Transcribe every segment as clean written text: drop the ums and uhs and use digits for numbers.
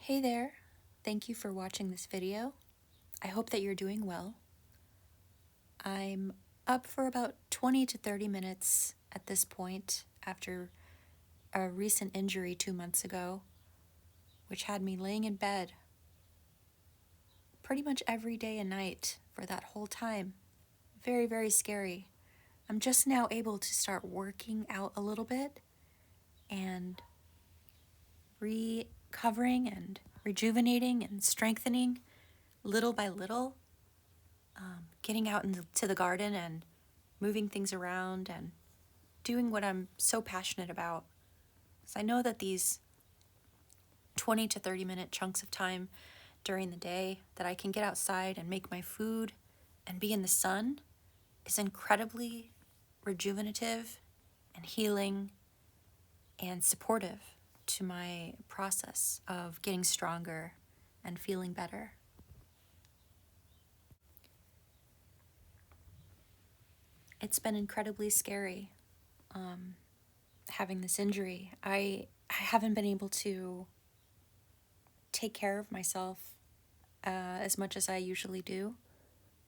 Hey there, thank you for watching this video. I hope that you're doing well. I'm up for about 20 to 30 minutes at this point after a recent injury 2 months ago, which had me laying in bed pretty much every day and night for that whole time. Very, very scary. I'm just now able to start working out a little bit and recovering and rejuvenating and strengthening little by little. Getting out into the garden and moving things around and doing what I'm so passionate about. So I know that these 20 to 30 minute chunks of time during the day that I can get outside and make my food and be in the sun is incredibly rejuvenative and healing and supportive to my process of getting stronger and feeling better. It's been incredibly scary having this injury. I haven't been able to take care of myself as much as I usually do.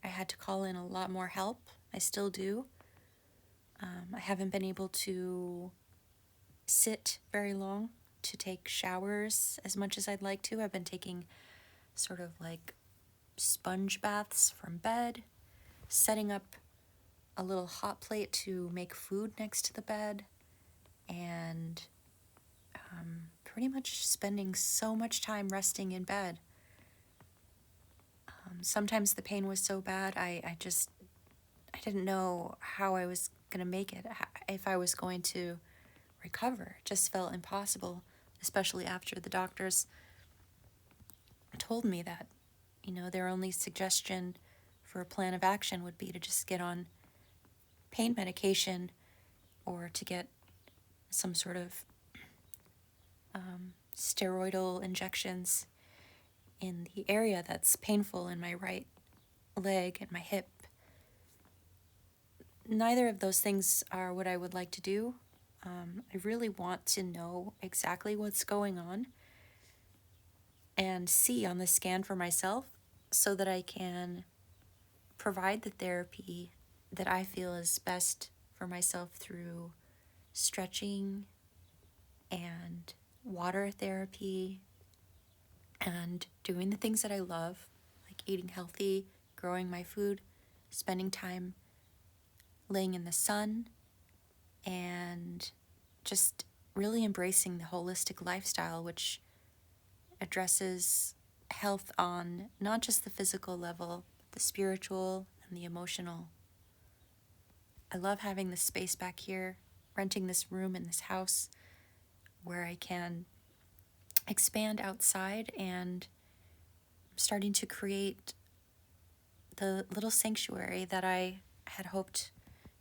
I had to call in a lot more help. I still do. I haven't been able to sit very long to take showers as much as I'd like to. I've been taking sort of like sponge baths from bed, setting up a little hot plate to make food next to the bed, and pretty much spending so much time resting in bed. Sometimes the pain was so bad, I didn't know how I was going to make it, if I was going to recover. It just felt impossible, especially after the doctors told me that, their only suggestion for a plan of action would be to just get on pain medication or to get some sort of steroidal injections in the area that's painful in my right leg and my hip. Neither of those things are what I would like to do. I really want to know exactly what's going on and see on the scan for myself so that I can provide the therapy that I feel is best for myself through stretching and water therapy and doing the things that I love, like eating healthy, growing my food, spending time laying in the sun, and just really embracing the holistic lifestyle, which addresses health on not just the physical level, but the spiritual and the emotional. I love having this space back here, renting this room in this house where I can expand outside, and I'm starting to create the little sanctuary that I had hoped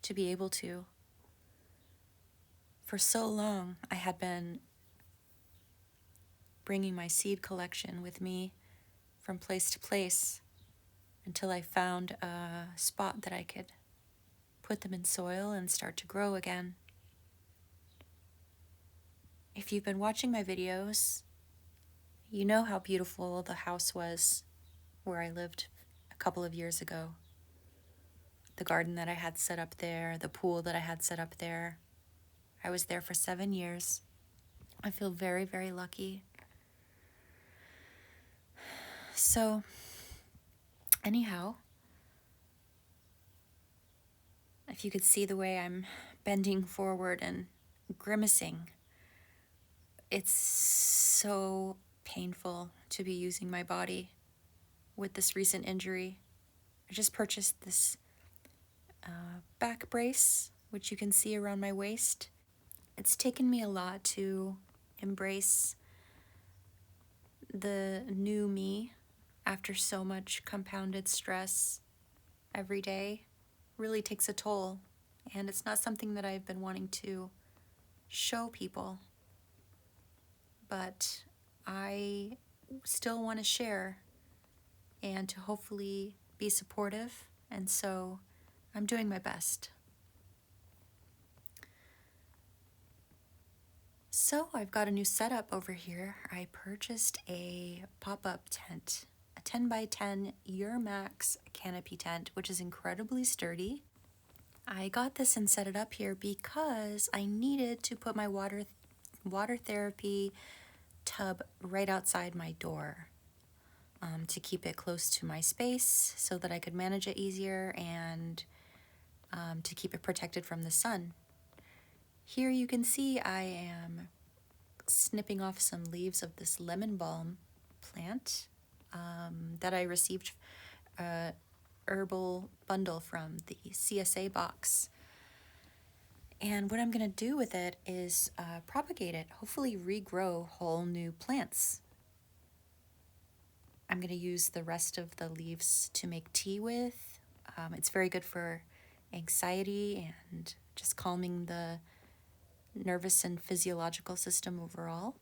to be able to. For so long, I had been bringing my seed collection with me from place to place until I found a spot that I could put them in soil and start to grow again. If you've been watching my videos, you know how beautiful the house was where I lived a couple of years ago. The garden that I had set up there, the pool that I had set up there. I was there for 7 years. I feel very, very lucky. So, anyhow, if you could see the way I'm bending forward and grimacing, it's so painful to be using my body with this recent injury. I just purchased this back brace, which you can see around my waist. It's taken me a lot to embrace the new me after so much compounded stress every day. Really takes a toll, and it's not something that I've been wanting to show people, but I still want to share and to hopefully be supportive, and so I'm doing my best. So I've got a new setup over here. I purchased a pop-up tent, a 10 by 10 Max canopy tent, which is incredibly sturdy. I got this and set it up here because I needed to put my water therapy tub right outside my door, to keep it close to my space so that I could manage it easier, and to keep it protected from the sun. Here you can see I am snipping off some leaves of this lemon balm plant that I received a herbal bundle from the CSA box. And what I'm going to do with it is propagate it, hopefully regrow whole new plants. I'm going to use the rest of the leaves to make tea with. It's very good for anxiety and just calming the nervous and physiological system overall.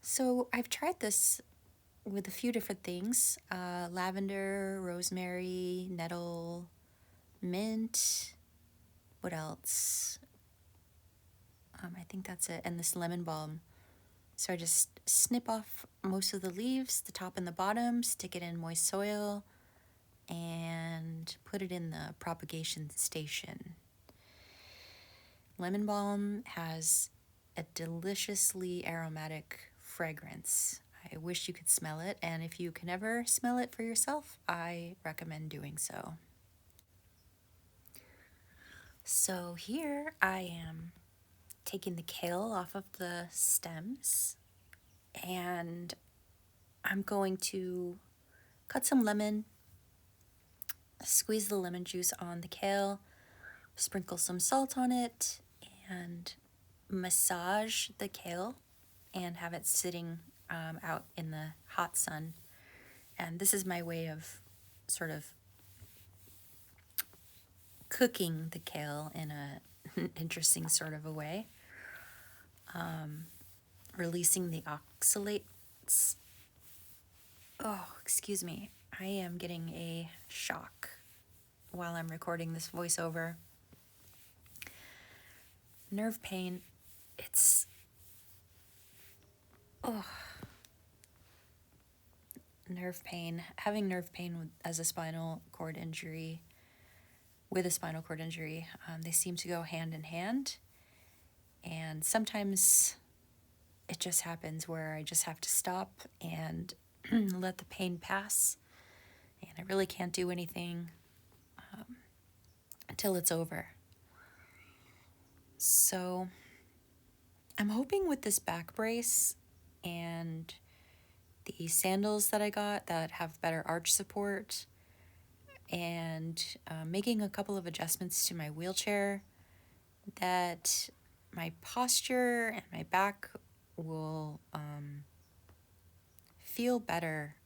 So I've tried this with a few different things: lavender, rosemary, nettle, mint. What else? I think that's it. And this lemon balm. So I just snip off most of the leaves, the top and the bottom, stick it in moist soil, and put it in the propagation station. Lemon balm has a deliciously aromatic fragrance. I wish you could smell it, and if you can ever smell it for yourself, I recommend doing so. So here I am taking the kale off of the stems, and I'm going to cut some lemon, squeeze the lemon juice on the kale, sprinkle some salt on it, and massage the kale and have it sitting out in the hot sun. And this is my way of sort of cooking the kale in an interesting sort of a way, releasing the oxalates. Oh, excuse me. I am getting a shock while I'm recording this voiceover. Nerve pain, it's... Oh. Nerve pain. Having nerve pain as a spinal cord injury, with a spinal cord injury, they seem to go hand in hand. And sometimes it just happens where I just have to stop and let the pain pass. And I really can't do anything until it's over. So I'm hoping with this back brace and the sandals that I got that have better arch support, and making a couple of adjustments to my wheelchair, that my posture and my back will feel better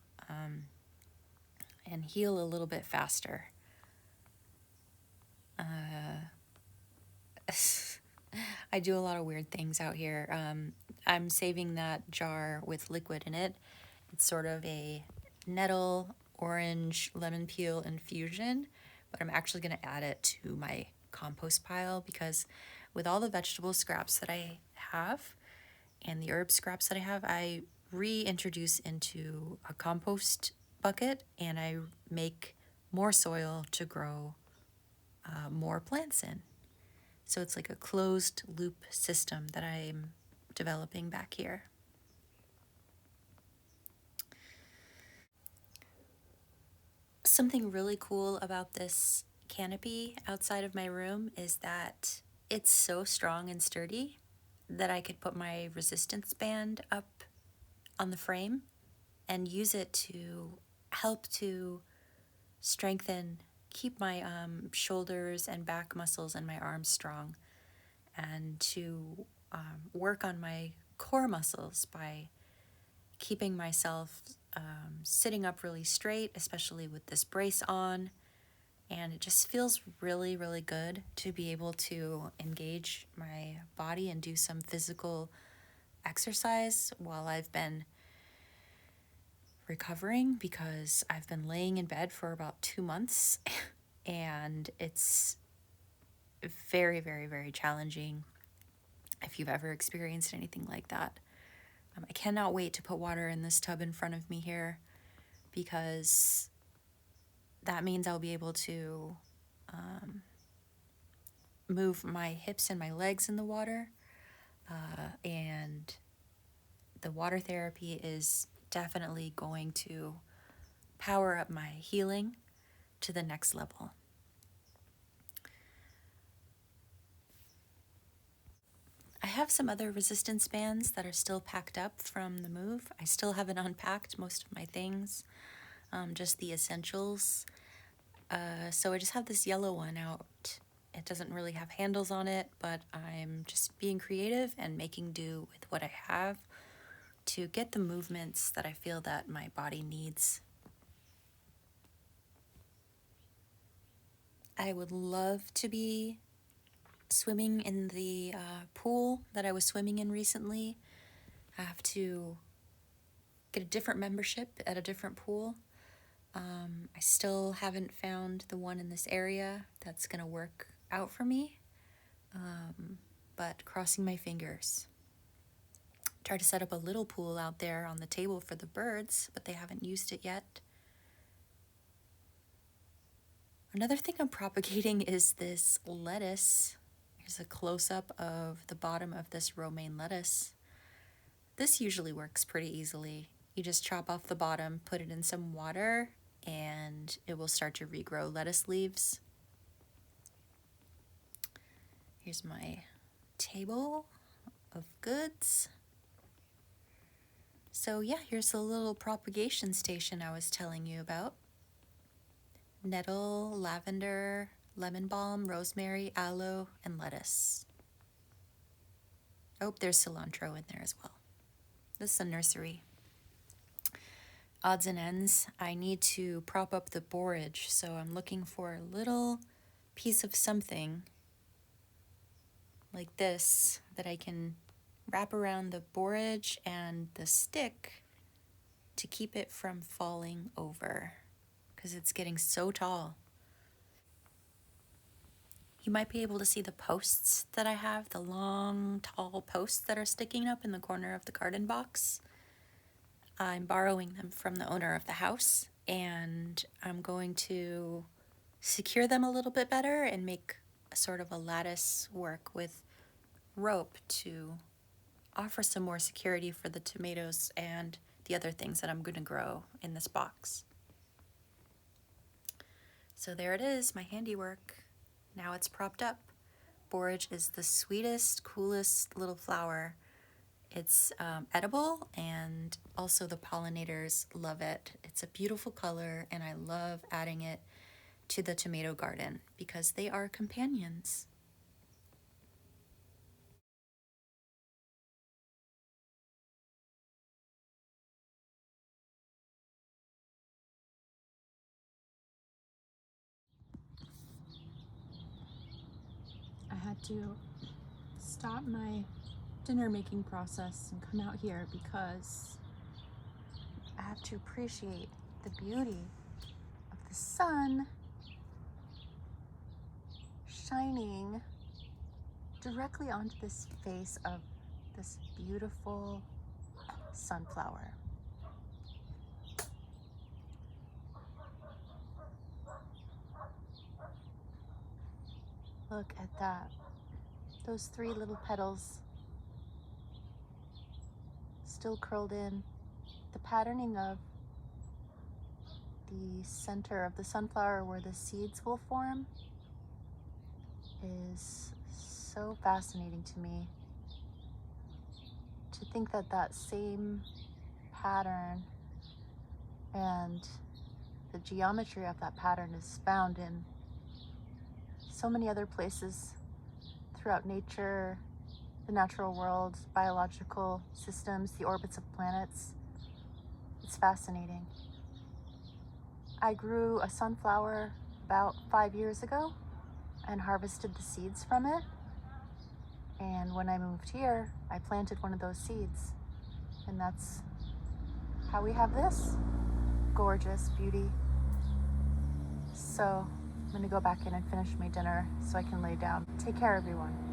and heal a little bit faster. I do a lot of weird things out here. I'm saving that jar with liquid in it. It's sort of a nettle, orange, lemon peel infusion, but I'm actually going to add it to my compost pile because with all the vegetable scraps that I have and the herb scraps that I have, I reintroduce into a compost bucket and I make more soil to grow more plants in. So it's like a closed loop system that I'm developing back here. Something really cool about this canopy outside of my room is that it's so strong and sturdy that I could put my resistance band up on the frame and use it to help to strengthen, keep my shoulders and back muscles and my arms strong, and to work on my core muscles by keeping myself sitting up really straight, especially with this brace on. And it just feels really, really good to be able to engage my body and do some physical exercise while I've been recovering, because I've been laying in bed for about 2 months and it's very, very, very challenging if you've ever experienced anything like that. I cannot wait to put water in this tub in front of me here, because that means I'll be able to move my hips and my legs in the water. And the water therapy is definitely going to power up my healing to the next level. I have some other resistance bands that are still packed up from the move. I still haven't unpacked most of my things, just the essentials. So I just have this yellow one out. It doesn't really have handles on it, but I'm just being creative and making do with what I have to get the movements that I feel that my body needs. I would love to be swimming in the pool that I was swimming in recently. I have to get a different membership at a different pool. I still haven't found the one in this area that's going to work out for me, but crossing my fingers. Tried to set up a little pool out there on the table for the birds, but they haven't used it yet. Another thing I'm propagating is this lettuce. Here's a close-up of the bottom of this romaine lettuce. This usually works pretty easily. You just chop off the bottom, put it in some water, and it will start to regrow lettuce leaves. Here's my table of goods. So yeah, here's the little propagation station I was telling you about. Nettle, lavender, lemon balm, rosemary, aloe, and lettuce. Oh, there's cilantro in there as well. This is a nursery. Odds and ends, I need to prop up the borage, so I'm looking for a little piece of something like this that I can wrap around the borage and the stick to keep it from falling over, because it's getting so tall. You might be able to see the posts that I have, the long, tall posts that are sticking up in the corner of the garden box. I'm borrowing them from the owner of the house, and I'm going to secure them a little bit better and make a sort of a lattice work with rope to offer some more security for the tomatoes and the other things that I'm going to grow in this box. So there it is, my handiwork. Now it's propped up. Borage is the sweetest, coolest little flower. It's edible, and also the pollinators love it. It's a beautiful color, and I love adding it to the tomato garden because they are companions. I had to stop my dinner making process and come out here because I have to appreciate the beauty of the sun shining directly onto this face of this beautiful sunflower. Look at that. Those three little petals still curled in. The patterning of the center of the sunflower where the seeds will form is so fascinating to me. To think that that same pattern and the geometry of that pattern is found in so many other places throughout nature, the natural world, biological systems, the orbits of planets. It's fascinating. I grew a sunflower about 5 years ago and harvested the seeds from it. And when I moved here, I planted one of those seeds. And that's how we have this gorgeous beauty. So I'm gonna go back in and finish my dinner so I can lay down. Take care, everyone.